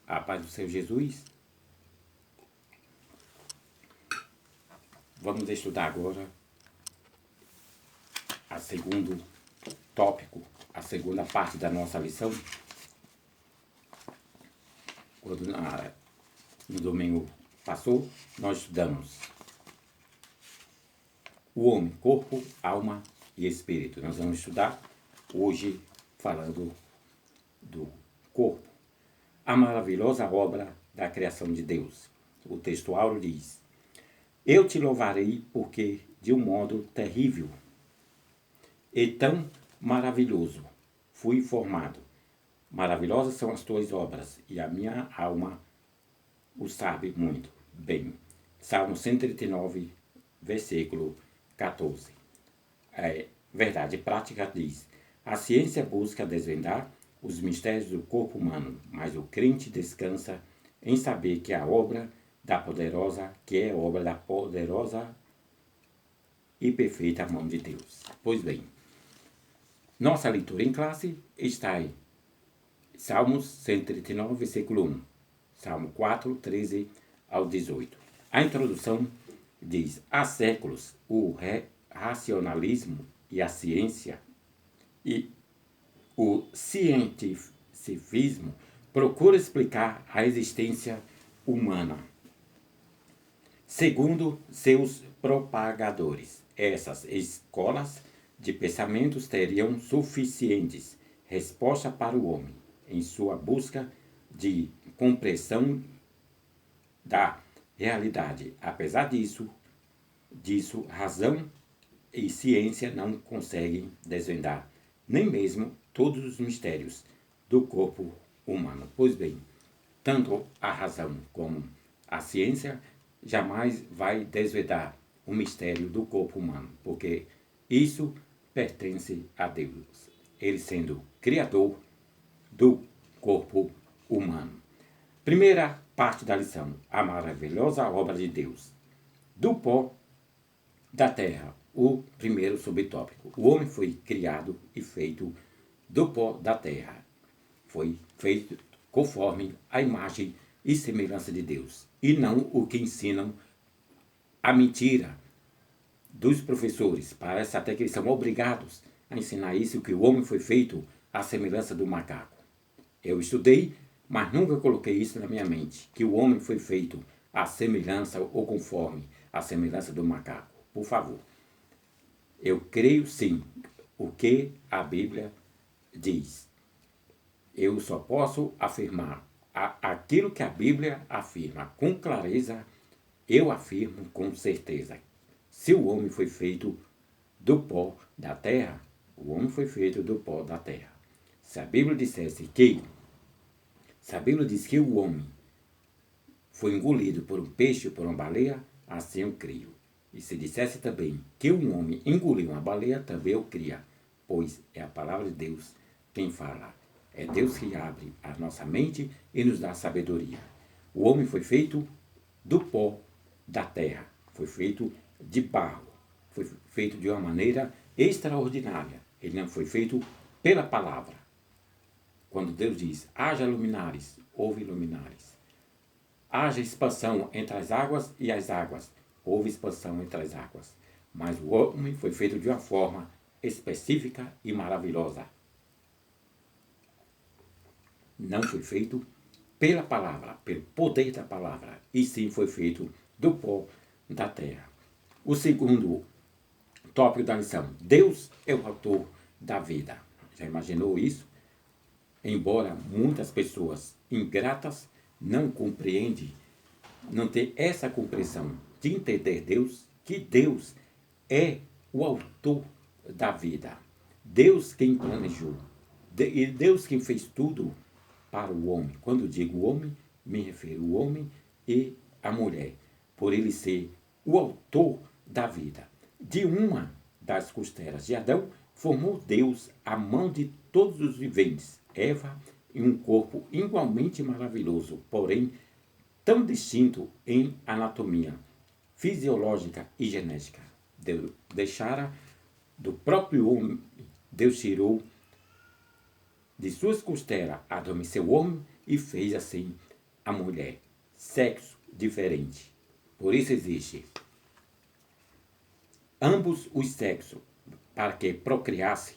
A paz do Senhor Jesus. Vamos estudar agora a segundo tópico, a segunda parte da nossa lição. Quando no domingo passou, nós estudamos o homem, corpo, alma e espírito. Nós vamos estudar hoje falando do corpo. A maravilhosa obra da criação de Deus. O texto áureo diz: eu te louvarei porque de um modo terrível e tão maravilhoso fui formado. Maravilhosas são as tuas obras e a minha alma o sabe muito bem. Salmo 139, versículo 14. Verdade prática diz: a ciência busca desvendar os mistérios do corpo humano, mas o crente descansa em saber que é obra da poderosa e perfeita mão de Deus. Pois bem, nossa leitura em classe está em Salmos 139, versículo 1, Salmo 4, 13 ao 18. A introdução diz: há séculos o racionalismo e a ciência e o cientificismo procuram explicar a existência humana. Segundo seus propagadores, essas escolas de pensamentos teriam suficientes resposta para o homem em sua busca de compreensão da realidade. Apesar disso, razão e ciência não conseguem desvendar nem mesmo todos os mistérios do corpo humano. Pois bem, tanto a razão como a ciência jamais vai desvendar o mistério do corpo humano, porque isso pertence a Deus, Ele sendo criador do corpo humano. Primeira parte da lição: a maravilhosa obra de Deus. Do pó da terra, o primeiro subtópico. O homem foi criado e feito do pó da terra. Foi feito conforme a imagem e semelhança de Deus, e não o que ensinam a mentira dos professores. Parece até que eles são obrigados a ensinar isso, que o homem foi feito à semelhança do macaco. Eu estudei, mas nunca coloquei isso na minha mente, que o homem foi feito à semelhança ou conforme a semelhança do macaco. Por favor, eu creio sim o que a Bíblia diz. Eu só posso afirmar aquilo que a Bíblia afirma com clareza. Eu afirmo com certeza. Se o homem foi feito do pó da terra, o homem foi feito do pó da terra. Se a Bíblia dissesse que, se a Bíblia diz que o homem foi engolido por um peixe ou por uma baleia, assim eu creio. E se dissesse também que um homem engoliu uma baleia, também eu cria, pois é a palavra de Deus quem fala. É Deus que abre a nossa mente e nos dá sabedoria. O homem foi feito do pó da terra, foi feito de barro, foi feito de uma maneira extraordinária. Ele não foi feito pela palavra. Quando Deus diz: haja luminares, houve luminares. Haja expansão entre as águas e as águas, houve expansão entre as águas. Mas o homem foi feito de uma forma específica e maravilhosa. Não foi feito pela palavra, pelo poder da palavra, e sim foi feito do pó da terra. O segundo tópico da lição: Deus é o autor da vida. Já imaginou isso? Embora muitas pessoas ingratas não compreendem, não tem essa compreensão de entender Deus, que Deus é o autor da vida. Deus quem planejou. E Deus quem fez tudo para o homem. Quando digo homem, me refiro ao homem e à mulher, por ele ser o autor da vida. De uma das costelas de Adão, formou Deus a mão de todos os viventes, Eva, em um corpo igualmente maravilhoso, porém tão distinto em anatomia, fisiológica e genética. Deus deixara do próprio homem, Deus tirou de suas costelas, adormeceu o homem e fez assim a mulher. Sexo diferente. Por isso existe ambos os sexos, para que procriasse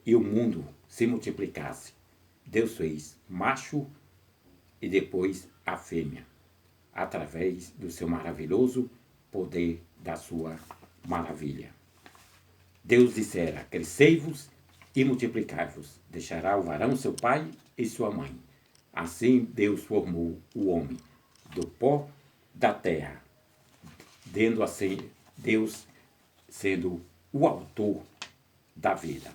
e o mundo se multiplicasse. Deus fez macho e depois a fêmea, através do seu maravilhoso poder, da sua maravilha. Deus dissera: crescei-vos e multiplicai-vos, deixará o varão seu pai e sua mãe. Assim Deus formou o homem do pó da terra, dando assim Deus sendo o autor da vida.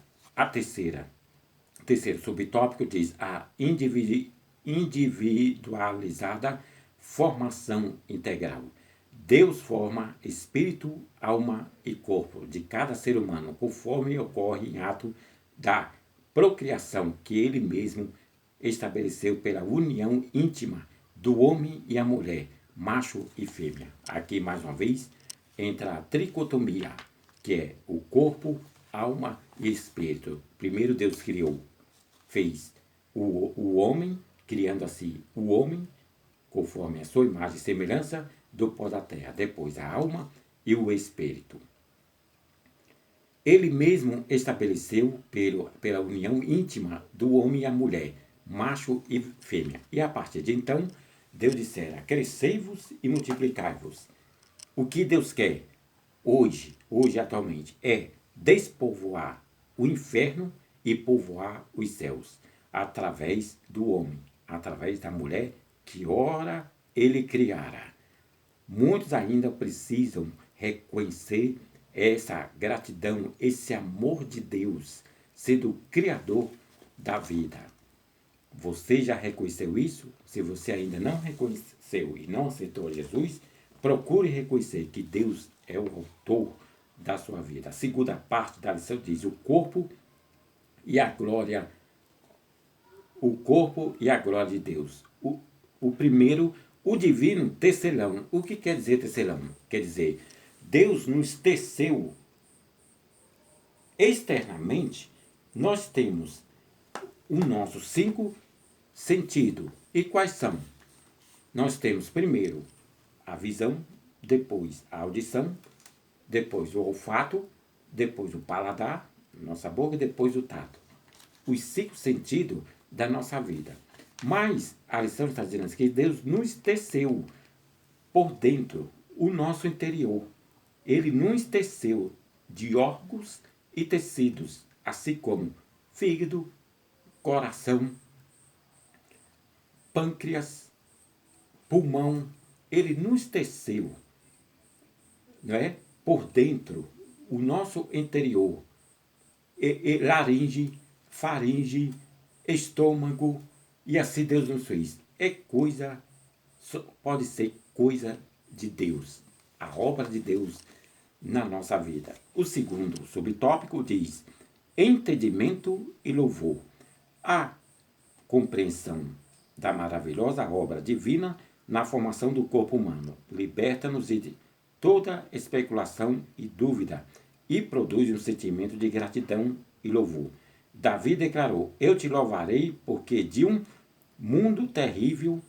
Terceiro subtópico diz a individualizada formação integral. Deus forma espírito, alma e corpo de cada ser humano, conforme ocorre em ato da procriação que ele mesmo estabeleceu pela união íntima do homem e a mulher, macho e fêmea. Aqui, mais uma vez, entra a tricotomia, que é o corpo, alma e espírito. Primeiro Deus fez o homem, criando assim o homem, conforme a sua imagem e semelhança, do pó da terra. Depois a alma e o espírito. Ele mesmo estabeleceu pela união íntima do homem e a mulher, macho e fêmea. E a partir de então, Deus dissera: crescei-vos e multiplicai-vos. O que Deus quer hoje atualmente, é despovoar o inferno e povoar os céus, através do homem, através da mulher que ora ele criara. Muitos ainda precisam reconhecer essa gratidão, esse amor de Deus, sendo o Criador da vida. Você já reconheceu isso? Se você ainda não reconheceu e não aceitou Jesus, procure reconhecer que Deus é o autor da sua vida. A segunda parte da lição diz o corpo e a glória de Deus. O primeiro, o divino tecelão. O que quer dizer tecelão? Quer dizer, Deus nos teceu externamente. Nós temos os nossos 5 sentidos. E quais são? Nós temos primeiro a visão, depois a audição, depois o olfato, depois o paladar, nossa boca, e depois o tato. Os 5 sentidos da nossa vida. Mas a lição está dizendo que Deus nos teceu por dentro, o nosso interior. Ele nos teceu de órgãos e tecidos, assim como fígado, coração, pâncreas, pulmão. Ele nos teceu, não é? Por dentro, o nosso interior, laringe, faringe, estômago, e assim Deus nos fez. Pode ser coisa de Deus, a obra de Deus na nossa vida. O segundo subtópico diz entendimento e louvor. A compreensão da maravilhosa obra divina na formação do corpo humano liberta-nos de toda especulação e dúvida e produz um sentimento de gratidão e louvor. Davi declarou: eu te louvarei porque de um modo terrível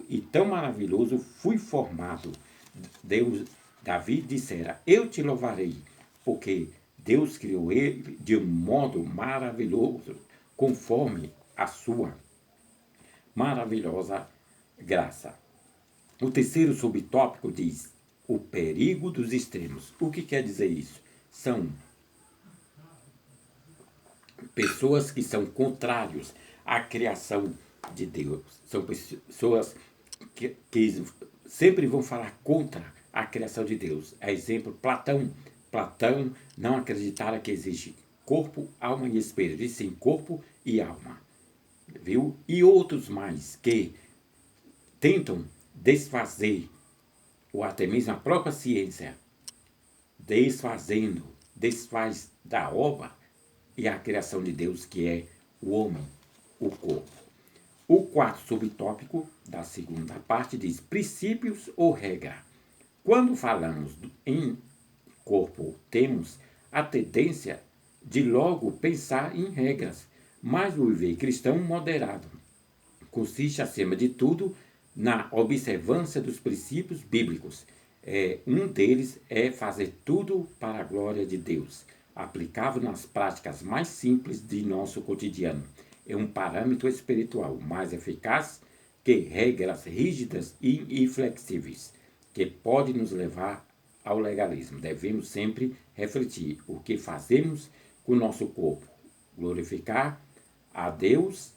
e tão maravilhoso fui formado. Davi dissera: eu te louvarei porque Deus criou ele de um modo maravilhoso, conforme a sua maravilhosa graça. O terceiro subtópico diz o perigo dos extremos. O que quer dizer isso? São pessoas que são contrários à criação de Deus. São pessoas que sempre vão falar contra a criação de Deus. A exemplo, Platão. Platão não acreditara que existe corpo, alma e espírito, e sim corpo e alma. Viu? E outros mais que tentam desfazer, ou até mesmo a própria ciência, desfaz da obra e a criação de Deus, que é o homem, o corpo. O quarto subtópico da segunda parte diz princípios ou regra. Quando falamos em corpo, temos a tendência de logo pensar em regras, Mas o viver cristão moderado consiste, acima de tudo, na observância dos princípios bíblicos. Um deles é fazer tudo para a glória de Deus, aplicável nas práticas mais simples de nosso cotidiano. É um parâmetro espiritual mais eficaz que regras rígidas e inflexíveis, que pode nos levar ao legalismo. Devemos sempre refletir o que fazemos com o nosso corpo, glorificar a Deus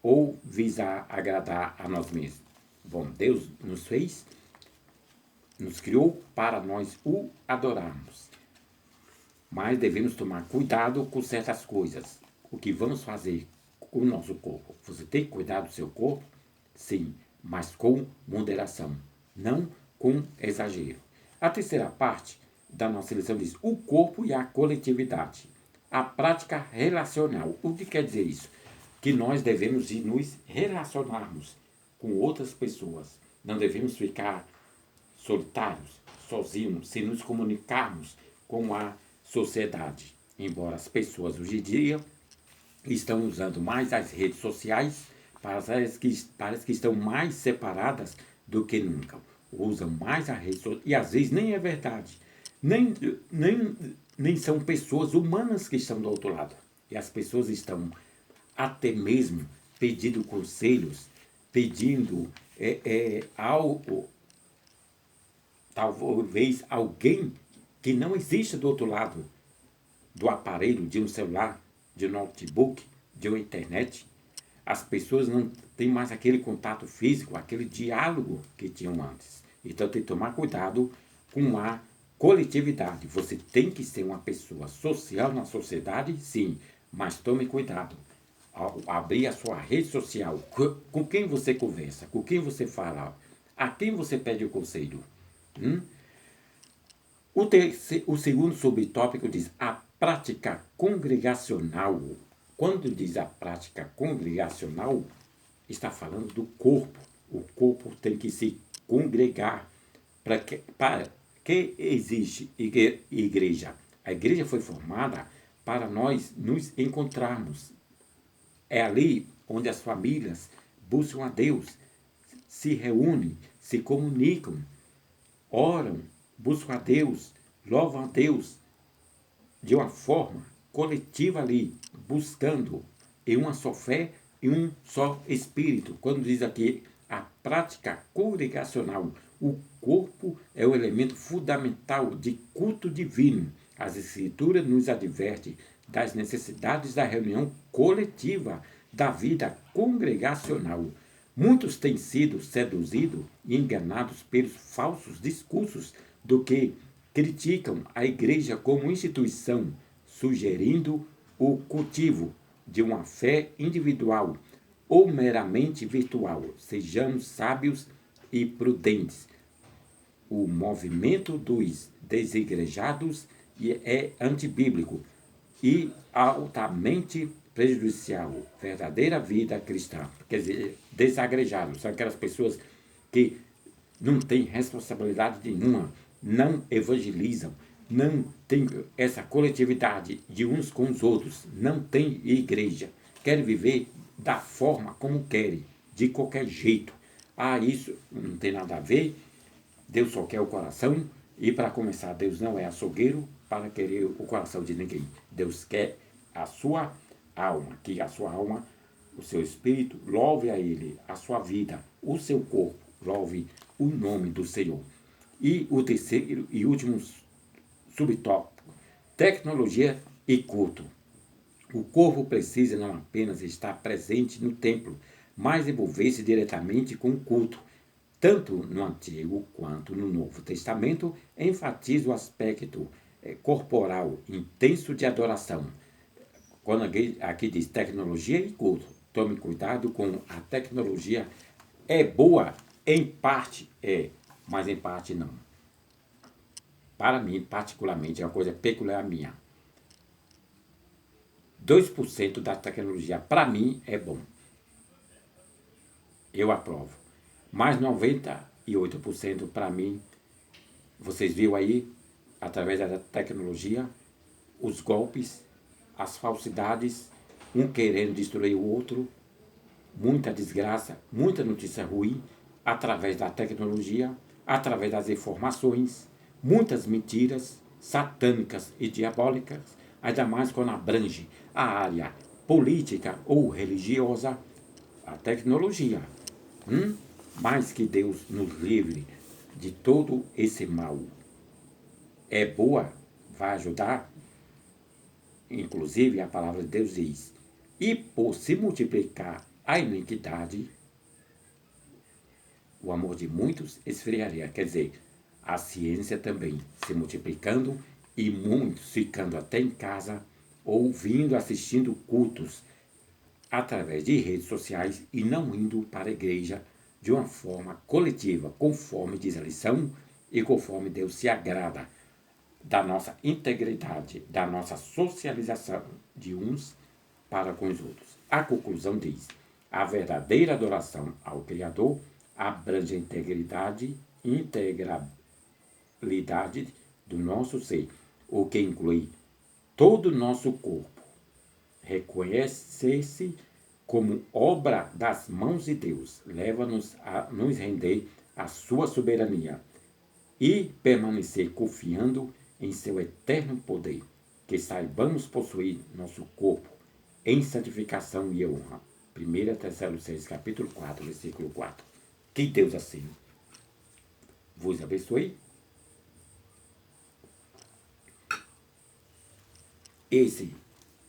ou visar agradar a nós mesmos. Bom, Deus nos fez, nos criou para nós o adorarmos. Mas devemos tomar cuidado com certas coisas. O que vamos fazer com o nosso corpo? Você tem que cuidar do seu corpo? Sim, mas com moderação, não com exagero. A terceira parte da nossa lição diz o corpo e a coletividade. A prática relacional. O que quer dizer isso? Que nós devemos nos relacionarmos com outras pessoas. Não devemos ficar solitários, sozinhos, sem nos comunicarmos com a sociedade. Embora as pessoas hoje em dia estão usando mais as redes sociais, parece que estão mais separadas do que nunca. Usam mais a rede social, e às vezes nem é verdade. Nem são pessoas humanas que estão do outro lado. E as pessoas estão até mesmo pedindo conselhos, pedindo algo, talvez alguém que não existe do outro lado do aparelho, de um celular, de um notebook, de uma internet. As pessoas não têm mais aquele contato físico, aquele diálogo que tinham antes. Então tem que tomar cuidado com a coletividade. Você tem que ser uma pessoa social na sociedade, sim, mas tome cuidado ao abrir a sua rede social. Com quem você conversa, com quem você fala, a quem você pede o conselho. O segundo subtópico diz a prática congregacional. Quando diz a prática congregacional, está falando do corpo. O corpo tem que se congregar. Para que existe igreja? A igreja foi formada para nós nos encontrarmos. É ali onde as famílias buscam a Deus, se reúnem, se comunicam, oram, buscam a Deus, louvam a Deus de uma forma coletiva ali, buscando em uma só fé e um só espírito. Quando diz aqui a prática congregacional, o corpo é o elemento fundamental de culto divino. As Escrituras nos advertem das necessidades da reunião coletiva, da vida congregacional. Muitos têm sido seduzidos e enganados pelos falsos discursos do que criticam a igreja como instituição, sugerindo o cultivo de uma fé individual ou meramente virtual. Sejamos sábios e prudentes. O movimento dos desigrejados é antibíblico e altamente prejudicial. Verdadeira vida cristã, quer dizer, desagrejados, são aquelas pessoas que não têm responsabilidade nenhuma, não evangelizam, não tem essa coletividade de uns com os outros, não tem igreja, querem viver da forma como querem, de qualquer jeito. Isso não tem nada a ver, Deus só quer o coração, e para começar, Deus não é açougueiro para querer o coração de ninguém. Deus quer a sua alma, que a sua alma, o seu espírito, louve a Ele, a sua vida, o seu corpo, louve o nome do Senhor. E o terceiro e último subtópico, tecnologia e culto. O corpo precisa não apenas estar presente no templo, mas envolver-se diretamente com o culto. Tanto no Antigo quanto no Novo Testamento, enfatiza o aspecto corporal intenso de adoração. Quando aqui diz tecnologia e culto, tome cuidado com a tecnologia. É boa, em parte mas em parte não. Para mim, particularmente, é uma coisa peculiar minha. 2% da tecnologia, para mim, é bom. Eu aprovo. Mas 98% para mim, vocês viram aí, através da tecnologia, os golpes, as falsidades, um querendo destruir o outro, muita desgraça, muita notícia ruim, através da tecnologia, através das informações, muitas mentiras satânicas e diabólicas, ainda mais quando abrange a área política ou religiosa, a tecnologia. Mais que Deus nos livre de todo esse mal. É boa, vai ajudar. Inclusive, a palavra de Deus diz: e por se multiplicar a iniquidade, o amor de muitos esfriaria. Quer dizer, a ciência também se multiplicando e muitos ficando até em casa, ouvindo, assistindo cultos através de redes sociais e não indo para a igreja de uma forma coletiva, conforme diz a lição e conforme Deus se agrada da nossa integridade, da nossa socialização de uns para com os outros. A conclusão diz: a verdadeira adoração ao Criador abrange a integridade e integralidade do nosso ser, o que inclui todo o nosso corpo. Reconhecer-se como obra das mãos de Deus leva-nos a nos render à sua soberania e permanecer confiando em seu eterno poder, que saibamos possuir nosso corpo em santificação e honra. 1 Tessalonicenses capítulo 4, versículo 4. Que Deus assim vos abençoe. Esse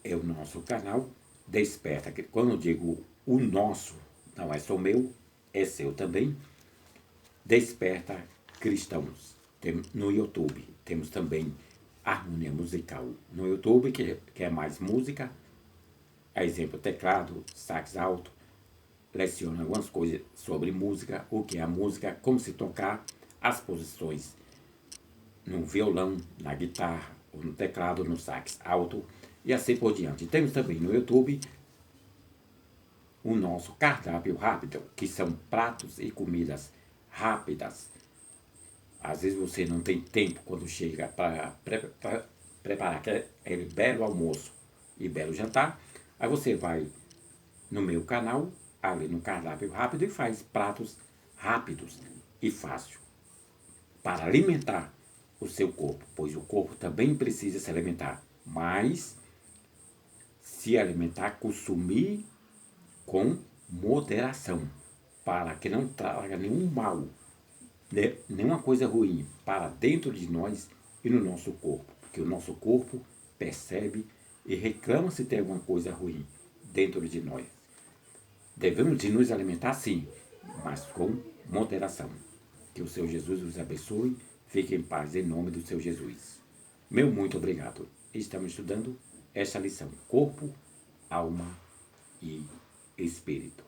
é o nosso canal Desperta. Quando eu digo o nosso, não é só meu, é seu também. Desperta Cristãos. No YouTube temos também Harmonia Musical. No YouTube, que é mais música, exemplo, teclado, sax alto, leciona algumas coisas sobre música, o que é a música, como se tocar, as posições no violão, na guitarra, ou no teclado, no sax alto, e assim por diante. Temos também no YouTube o nosso cardápio rápido, que são pratos e comidas rápidas. Às vezes você não tem tempo quando chega para preparar aquele belo almoço e belo jantar. Aí você vai no meu canal, ali no cardápio rápido, e faz pratos rápidos e fácil para alimentar o seu corpo, pois o corpo também precisa se alimentar, mas se alimentar, consumir com moderação, para que não traga nenhum mal, nenhuma coisa ruim para dentro de nós e no nosso corpo, porque o nosso corpo percebe e reclama se tem alguma coisa ruim dentro de nós. Devemos de nos alimentar sim, mas com moderação. Que o Senhor Jesus os abençoe. Fique em paz em nome do Senhor Jesus. Meu muito obrigado. Estamos estudando esta lição: corpo, alma e espírito.